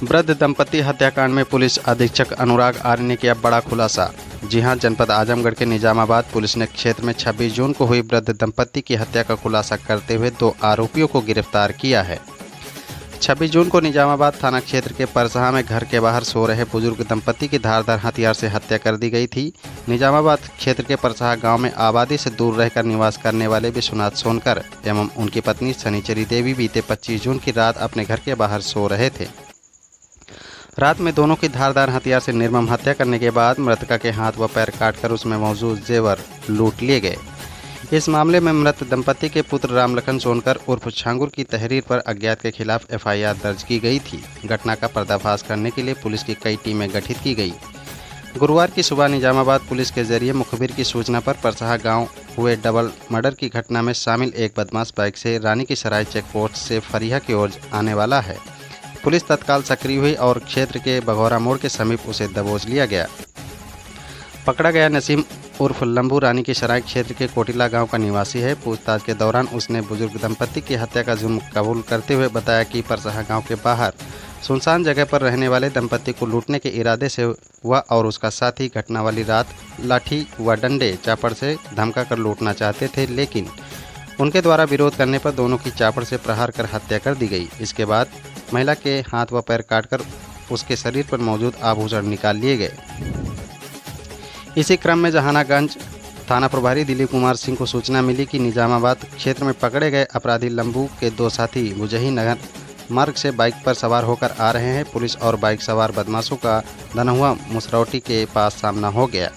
वृद्ध दंपति हत्याकांड में पुलिस अधीक्षक अनुराग आर्य ने किया बड़ा खुलासा। जी हां, जनपद आजमगढ़ के निजामाबाद पुलिस ने क्षेत्र में 26 जून को हुई वृद्ध दंपति की हत्या का खुलासा करते हुए 2 आरोपियों को गिरफ्तार किया है। 26 जून को निजामाबाद थाना क्षेत्र के परसहा में घर के बाहर सो रहे बुजुर्ग दंपति की धारदार हथियार से हत्या कर दी गई थी। निजामाबाद क्षेत्र के परसहा गांव में आबादी से दूर रहकर निवास करने वाले विश्वनाथ सोनकर एवं उनकी पत्नी शनिचरी देवी बीते 25 जून की रात अपने घर के बाहर सो रहे थे। रात में दोनों की धारदार हथियार से निर्मम हत्या करने के बाद मृतका के हाथ व पैर काटकर उसमें मौजूद जेवर लूट लिए गए। इस मामले में मृत दंपति के पुत्र रामलखन सोनकर उर्फ छांगुर की तहरीर पर अज्ञात के खिलाफ एफआईआर दर्ज की गई थी। घटना का पर्दाफाश करने के लिए पुलिस की कई टीमें गठित की गई। गुरुवार की सुबह निजामाबाद पुलिस के जरिए मुखबिर की सूचना पर परसहा गांव हुए डबल मर्डर की घटना में शामिल एक बदमाश बाइक से रानी की सराय चेक पोस्ट से फरिया की ओर आने वाला है। पुलिस तत्काल सक्रिय हुई और क्षेत्र के बघौरा मोड़ के समीप उसे दबोच लिया गया। पकड़ा गया नसीम उर्फ लंबू रानी की सराय क्षेत्र के कोटिला गांव का निवासी है। पूछताछ के दौरान उसने बुजुर्ग दंपति की हत्या का जुर्म कबूल करते हुए बताया कि परसहा गांव के बाहर सुनसान जगह पर रहने वाले दंपति को लूटने के इरादे से वह और उसका साथी घटना वाली रात लाठी व डंडे चापड़ से धमका कर लूटना चाहते थे, लेकिन उनके द्वारा विरोध करने पर दोनों की चापड़ से प्रहार कर हत्या कर दी गई। इसके बाद महिला के हाथ व पैर काटकर उसके शरीर पर मौजूद आभूषण निकाल लिए गए। इसी क्रम में जहानागंज थाना प्रभारी दिलीप कुमार सिंह को सूचना मिली कि निजामाबाद क्षेत्र में पकड़े गए अपराधी लंबू के 2 साथी मुजही नगर मार्ग से बाइक पर सवार होकर आ रहे हैं। पुलिस और बाइक सवार बदमाशों का धनहुआ मुसरौटी के पास सामना हो गया।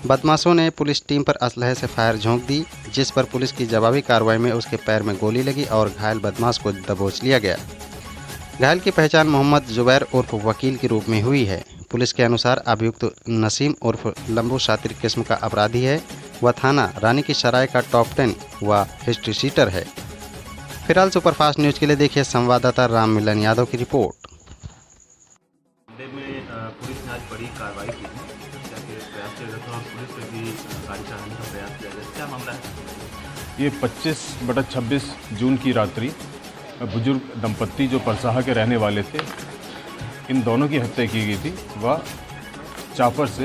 बदमाशों ने पुलिस टीम पर असलहे से फायर झोंक दी, जिस पर पुलिस की जवाबी कार्रवाई में उसके पैर में गोली लगी और घायल बदमाश को दबोच लिया गया। घायल की पहचान मोहम्मद जुबैर उर्फ वकील के रूप में हुई है। पुलिस के अनुसार अभियुक्त नसीम उर्फ लंबू शातिर किस्म का अपराधी है। वह थाना रानी की सराय का टॉप 10 व हिस्ट्री शीटर है। फिलहाल सुपरफास्ट न्यूज के लिए देखिए संवाददाता राम मिलन यादव की रिपोर्ट। में पुलिस ने आज बड़ी कार्रवाई की है, क्या प्रयास किया गया था और पुलिस पे भी गाड़ी चढ़ाने का प्रयास किया गया, क्या मामला है? ये 25/26 जून की रात्रि बुजुर्ग दंपत्ति जो परसहा के रहने वाले थे, इन दोनों की हत्या की गई थी। वह चापर से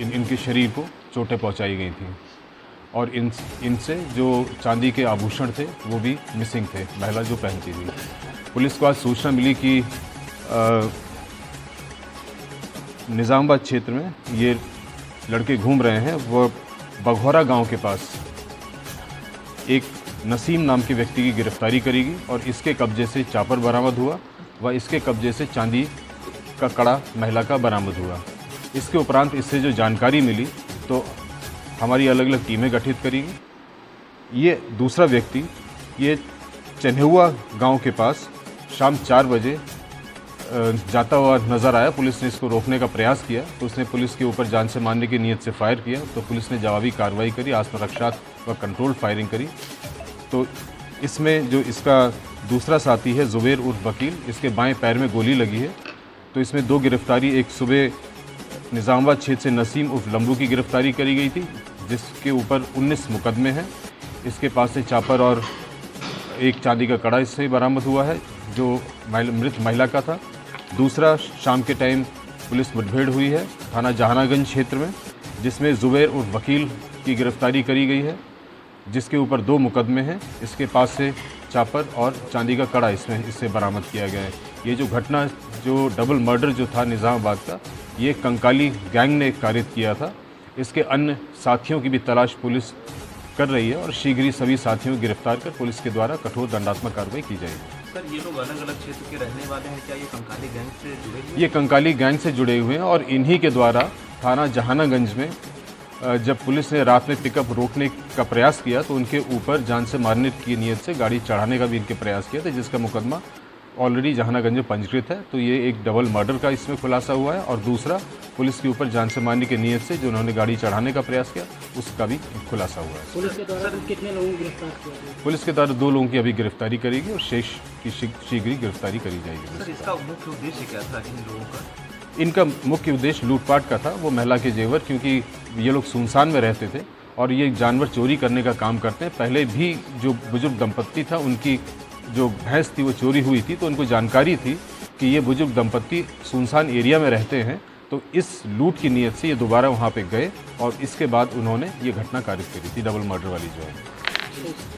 इनके शरीर को चोटें पहुंचाई गई थी और इनसे जो चांदी के आभूषण थे वो भी मिसिंग थे, महिला जो पहनती थी। पुलिस को आज सूचना मिली कि निजामाबाद क्षेत्र में ये लड़के घूम रहे हैं। वह बघौरा गांव के पास एक नसीम नाम के व्यक्ति की गिरफ्तारी करेगी और इसके कब्जे से चापर बरामद हुआ व इसके कब्जे से चांदी का कड़ा महिला का बरामद हुआ। इसके उपरांत इससे जो जानकारी मिली तो हमारी अलग अलग टीमें गठित करेगी। ये दूसरा व्यक्ति ये चन्हुआ गांव के पास शाम 4 बजे जाता हुआ नज़र आया। पुलिस ने इसको रोकने का प्रयास किया तो उसने पुलिस के ऊपर जान से मारने की नीयत से फायर किया, तो पुलिस ने जवाबी कार्रवाई करी, आत्मरक्षा व कंट्रोल फायरिंग करी। तो इसमें जो इसका दूसरा साथी है जुबैर उर्फ वकील, इसके बाएं पैर में गोली लगी है। तो इसमें 2 गिरफ्तारी, एक सुबह निजामाबाद क्षेत्र से नसीम उर्फ लंबू की गिरफ्तारी करी गई थी, जिसके ऊपर 19 मुकदमे हैं। इसके पास से चापर और एक चांदी का कड़ा इससे बरामद हुआ है जो मृत महिला का था। दूसरा, शाम के टाइम पुलिस मुठभेड़ हुई है थाना जहानागंज क्षेत्र में, जिसमें जुबैर उर्फ वकील की गिरफ्तारी करी गई है, जिसके ऊपर 2 मुकदमे हैं। इसके पास से चापर और चांदी का कड़ा इससे बरामद किया गया है। ये जो घटना, जो डबल मर्डर जो था निज़ामाबाद का, ये कंकाली गैंग ने कारित किया था। इसके अन्य साथियों की भी तलाश पुलिस कर रही है और शीघ्र ही सभी साथियों को गिरफ्तार कर पुलिस के द्वारा कठोर दंडात्मक कार्रवाई की जाएगी। सर, ये लोग अलग अलग क्षेत्र के रहने वाले हैं, क्या ये कंकाली गैंग से जुड़े हुए हैं? ये कंकाली गैंग से जुड़े हुए हैं और इन्हीं के द्वारा थाना जहानागंज में जब पुलिस ने रात में पिकअप रोकने का प्रयास किया तो उनके ऊपर जान से मारने की नीयत से गाड़ी चढ़ाने का भी इनके प्रयास किया था, जिसका मुकदमा ऑलरेडी जहानागंज में पंजीकृत है। तो ये एक डबल मर्डर का इसमें खुलासा हुआ है और दूसरा पुलिस के ऊपर जान से मारने की नीयत से जो उन्होंने गाड़ी चढ़ाने का प्रयास किया उसका भी खुलासा हुआ है। पुलिस के द्वारा कितने लोगों को गिरफ्तार किया? पुलिस के द्वारा 2 लोगों की अभी गिरफ्तारी करेगी और शेष की शीघ्र ही गिरफ्तारी करी जाएगी। सर, इसका मुख्य उद्देश्य क्या था इन लोगों का? इनका मुख्य उद्देश्य लूटपाट का था, वो महिला के जेवर, क्योंकि ये लोग सुनसान में रहते थे और ये जानवर चोरी करने का काम करते हैं। पहले भी जो बुजुर्ग दंपत्ति था जो भैंस थी वो चोरी हुई थी, तो उनको जानकारी थी कि ये बुजुर्ग दंपत्ति सुनसान एरिया में रहते हैं, तो इस लूट की नीयत से ये दोबारा वहाँ पे गए और इसके बाद उन्होंने ये घटना कारित करी थी, डबल मर्डर वाली जो है।